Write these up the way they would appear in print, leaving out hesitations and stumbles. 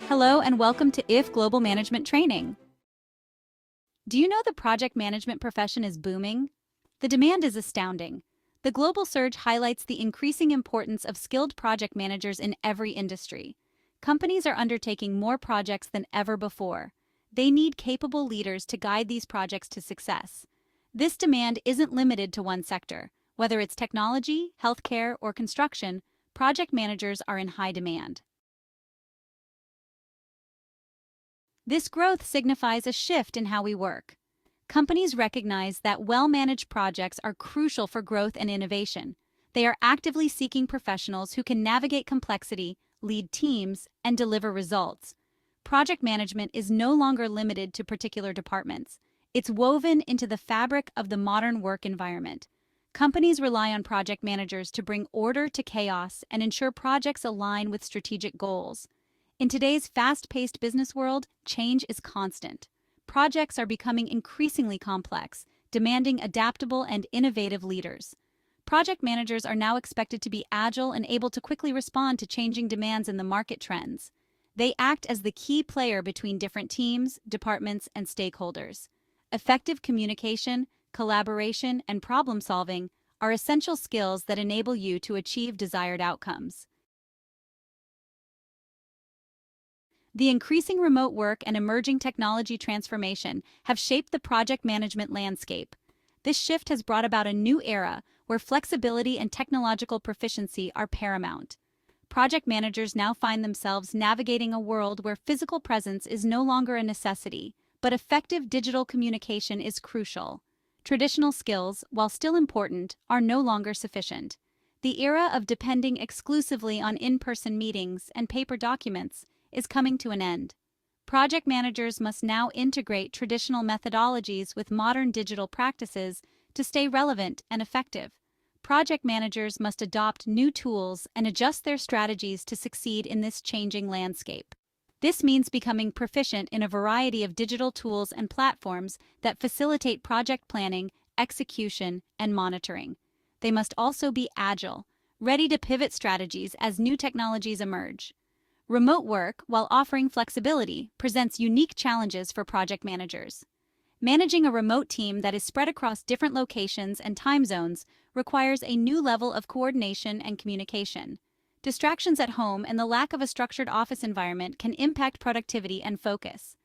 Hello and welcome to IF Global Management Training. Do you know the project management profession is booming? The demand is astounding. The global surge highlights the increasing importance of skilled project managers in every industry. Companies are undertaking more projects than ever before. They need capable leaders to guide these projects to success. This demand isn't limited to one sector. Whether it's technology, healthcare, or construction, project managers are in high demand. This growth signifies a shift in how we work. Companies recognize that well-managed projects are crucial for growth and innovation. They are actively seeking professionals who can navigate complexity, lead teams, and deliver results. Project management is no longer limited to particular departments. It's woven into the fabric of the modern work environment. Companies rely on project managers to bring order to chaos and ensure projects align with strategic goals. In today's fast-paced business world, change is constant. Projects are becoming increasingly complex, demanding adaptable and innovative leaders. Project managers are now expected to be agile and able to quickly respond to changing demands in the market trends. They act as the key player between different teams, departments, and stakeholders. Effective communication, collaboration, and problem-solving are essential skills that enable you to achieve desired outcomes. The increasing remote work and emerging technology transformation have shaped the project management landscape. This shift has brought about a new era where flexibility and technological proficiency are paramount. Project managers now find themselves navigating a world where physical presence is no longer a necessity, but effective digital communication is crucial. Traditional skills, while still important, are no longer sufficient. The era of depending exclusively on in-person meetings and paper documents is coming to an end. Project managers must now integrate traditional methodologies with modern digital practices to stay relevant and effective. Project managers must adopt new tools and adjust their strategies to succeed in this changing landscape. This means becoming proficient in a variety of digital tools and platforms that facilitate project planning, execution, and monitoring. They must also be agile, ready to pivot strategies as new technologies emerge. Remote work, while offering flexibility, presents unique challenges for project managers. Managing a remote team that is spread across different locations and time zones requires a new level of coordination and communication. Distractions at home and the lack of a structured office environment can impact productivity and focus.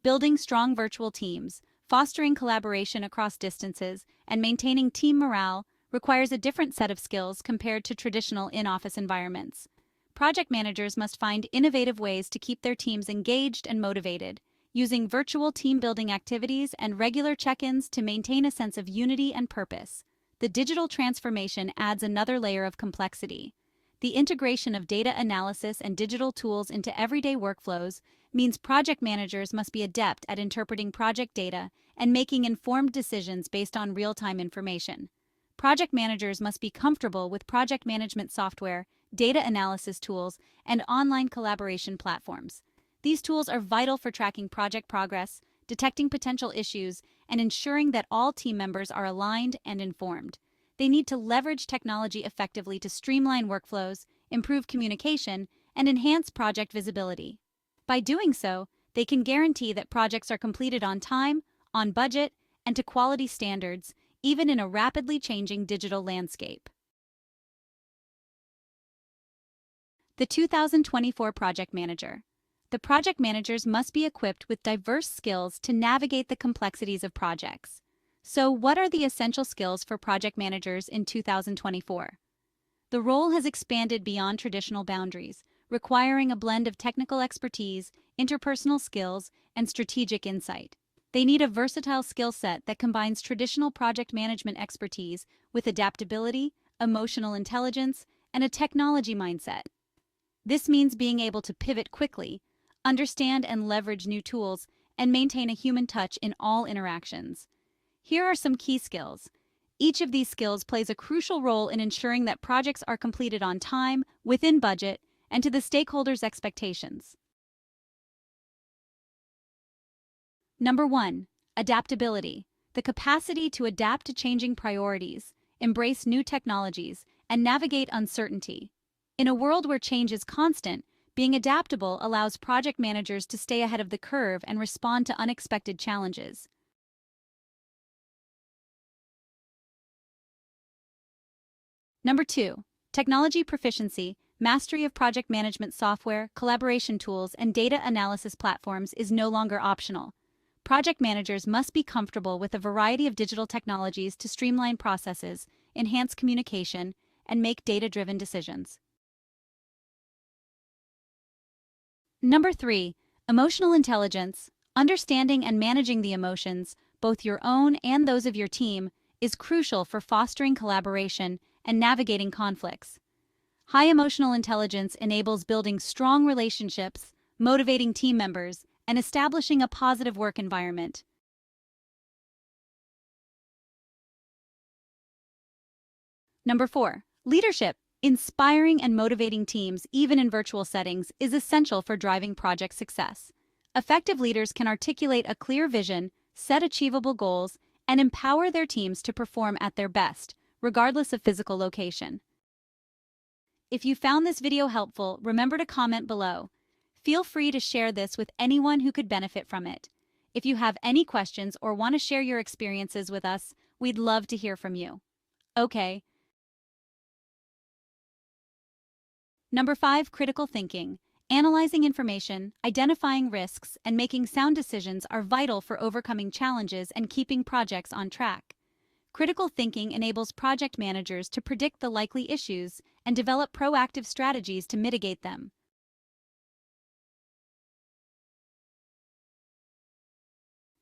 Building strong virtual teams, fostering collaboration across distances, and maintaining team morale requires a different set of skills compared to traditional in-office environments. Project managers must find innovative ways to keep their teams engaged and motivated, using virtual team-building activities and regular check-ins to maintain a sense of unity and purpose. The digital transformation adds another layer of complexity. The integration of data analysis and digital tools into everyday workflows means project managers must be adept at interpreting project data and making informed decisions based on real-time information. Project managers must be comfortable with project management software, data analysis tools, and online collaboration platforms. These tools are vital for tracking project progress, detecting potential issues, and ensuring that all team members are aligned and informed. They need to leverage technology effectively to streamline workflows, improve communication, and enhance project visibility. By doing so, they can guarantee that projects are completed on time, on budget, and to quality standards, even in a rapidly changing digital landscape. The 2024 Project Manager. The project managers must be equipped with diverse skills to navigate the complexities of projects. So, what are the essential skills for project managers in 2024? The role has expanded beyond traditional boundaries, requiring a blend of technical expertise, interpersonal skills, and strategic insight. They need a versatile skill set that combines traditional project management expertise with adaptability, emotional intelligence, and a technology mindset. This means being able to pivot quickly, understand and leverage new tools, and maintain a human touch in all interactions. Here are some key skills. Each of these skills plays a crucial role in ensuring that projects are completed on time, within budget, and to the stakeholders' expectations. Number 1. Adaptability. The capacity to adapt to changing priorities, embrace new technologies, and navigate uncertainty. In a world where change is constant, Being adaptable allows project managers to stay ahead of the curve and respond to unexpected challenges. Number 2. Technology proficiency. Mastery of project management software, collaboration tools, and data analysis platforms is no longer optional. Project managers must be comfortable with a variety of digital technologies to streamline processes, enhance communication, and make data-driven decisions. Number 3. Emotional intelligence. Understanding and managing the emotions, both your own and those of your team, is crucial for fostering collaboration and navigating conflicts. High emotional intelligence enables building strong relationships, motivating team members, and establishing a positive work environment. Number 4. Leadership. Inspiring and motivating teams, even in virtual settings, is essential for driving project success. Effective leaders can articulate a clear vision, set achievable goals, and empower their teams to perform at their best, regardless of physical location. If you found this video helpful, remember to comment below. Feel free to share this with anyone who could benefit from it. If you have any questions or want to share your experiences with us, we'd love to hear from you. Okay. Number 5. Critical thinking. Analyzing information, identifying risks, and making sound decisions are vital for overcoming challenges and keeping projects on track. Critical thinking enables project managers to predict the likely issues and develop proactive strategies to mitigate them.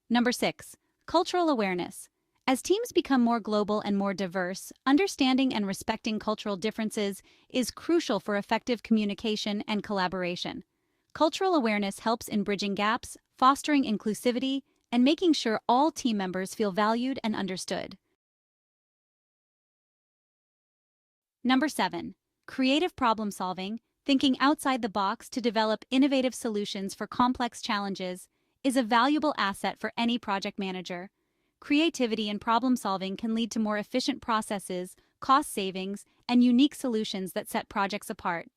Number 6. Cultural awareness. As teams become more global and more diverse, understanding and respecting cultural differences is crucial for effective communication and collaboration. Cultural awareness helps in bridging gaps, fostering inclusivity, and making sure all team members feel valued and understood. Number 7. Creative problem solving. Thinking outside the box to develop innovative solutions for complex challenges is a valuable asset for any project manager. Creativity and problem solving can lead to more efficient processes, cost savings, and unique solutions that set projects apart.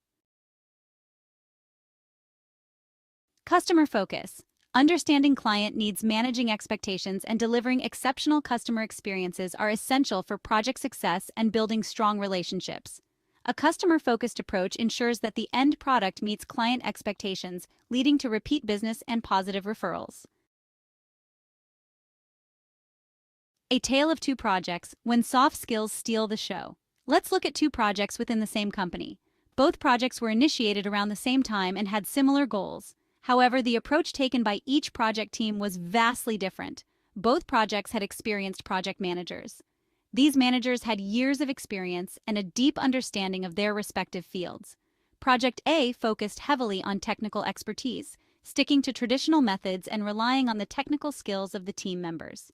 Customer focus. Understanding client needs, managing expectations, and delivering exceptional customer experiences are essential for project success and building strong relationships. A customer-focused approach ensures that the end product meets client expectations, leading to repeat business and positive referrals. A tale of two projects, when soft skills steal the show. Let's look at two projects within the same company. Both projects were initiated around the same time and had similar goals. However, the approach taken by each project team was vastly different. Both projects had experienced project managers. These managers had years of experience and a deep understanding of their respective fields. Project A focused heavily on technical expertise, sticking to traditional methods and relying on the technical skills of the team members.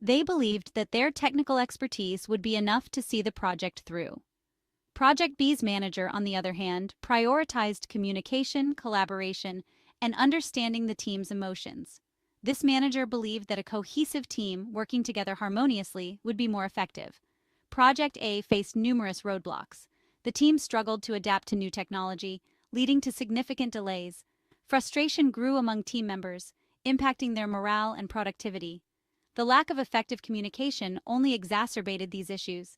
They believed that their technical expertise would be enough to see the project through. Project B's manager, on the other hand, prioritized communication, collaboration, and understanding the team's emotions. This manager believed that a cohesive team working together harmoniously would be more effective. Project A faced numerous roadblocks. The team struggled to adapt to new technology, leading to significant delays. Frustration grew among team members, impacting their morale and productivity. The lack of effective communication only exacerbated these issues.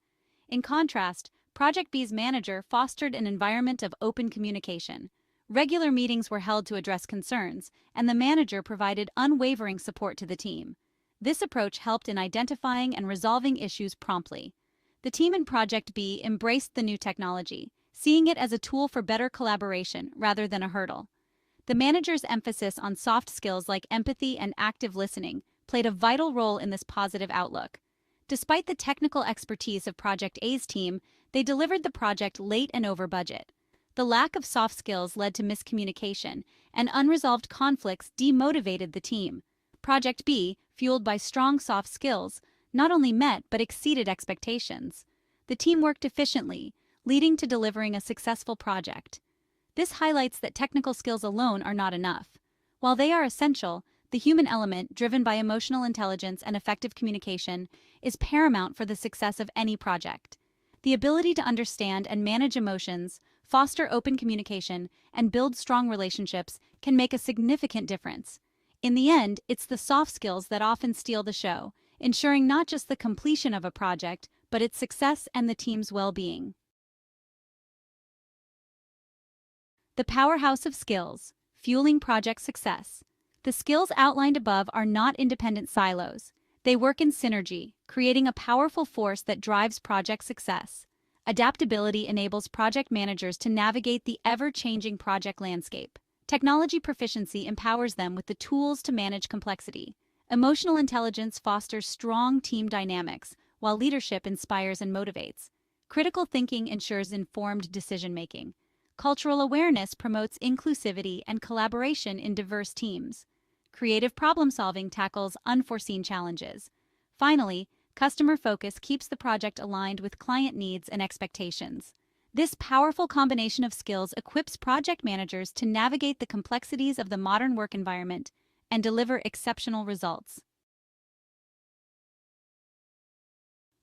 In contrast, Project B's manager fostered an environment of open communication. Regular meetings were held to address concerns, and the manager provided unwavering support to the team. This approach helped in identifying and resolving issues promptly. The team in Project B embraced the new technology, seeing it as a tool for better collaboration rather than a hurdle. The manager's emphasis on soft skills like empathy and active listening played a vital role in this positive outlook. Despite the technical expertise of Project A's team, they delivered the project late and over budget. The lack of soft skills led to miscommunication, and unresolved conflicts demotivated the team. Project B, fueled by strong soft skills, not only met but exceeded expectations. The team worked efficiently, leading to delivering a successful project. This highlights that technical skills alone are not enough. While they are essential, the human element, driven by emotional intelligence and effective communication, is paramount for the success of any project. The ability to understand and manage emotions, foster open communication, and build strong relationships can make a significant difference. In the end, it's the soft skills that often steal the show, ensuring not just the completion of a project, but its success and the team's well-being. The Powerhouse of Skills, fueling project success. The skills outlined above are not independent silos. They work in synergy, creating a powerful force that drives project success. Adaptability enables project managers to navigate the ever-changing project landscape. Technology proficiency empowers them with the tools to manage complexity. Emotional intelligence fosters strong team dynamics, while leadership inspires and motivates. Critical thinking ensures informed decision-making. Cultural awareness promotes inclusivity and collaboration in diverse teams. Creative problem-solving tackles unforeseen challenges. Finally, customer focus keeps the project aligned with client needs and expectations. This powerful combination of skills equips project managers to navigate the complexities of the modern work environment and deliver exceptional results.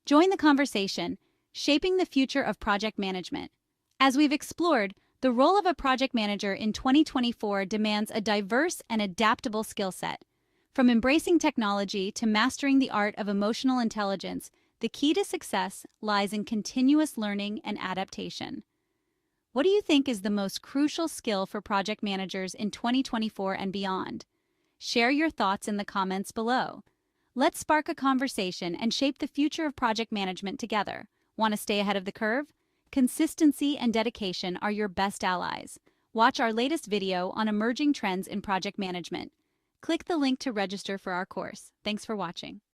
Join the conversation, shaping the future of project management. As we've explored, the role of a project manager in 2024 demands a diverse and adaptable skill set. From embracing technology to mastering the art of emotional intelligence, the key to success lies in continuous learning and adaptation. What do you think is the most crucial skill for project managers in 2024 and beyond? Share your thoughts in the comments below. Let's spark a conversation and shape the future of project management together. Want to stay ahead of the curve? Consistency and dedication are your best allies. Watch our latest video on emerging trends in project management. Click the link to register for our course. Thanks for watching.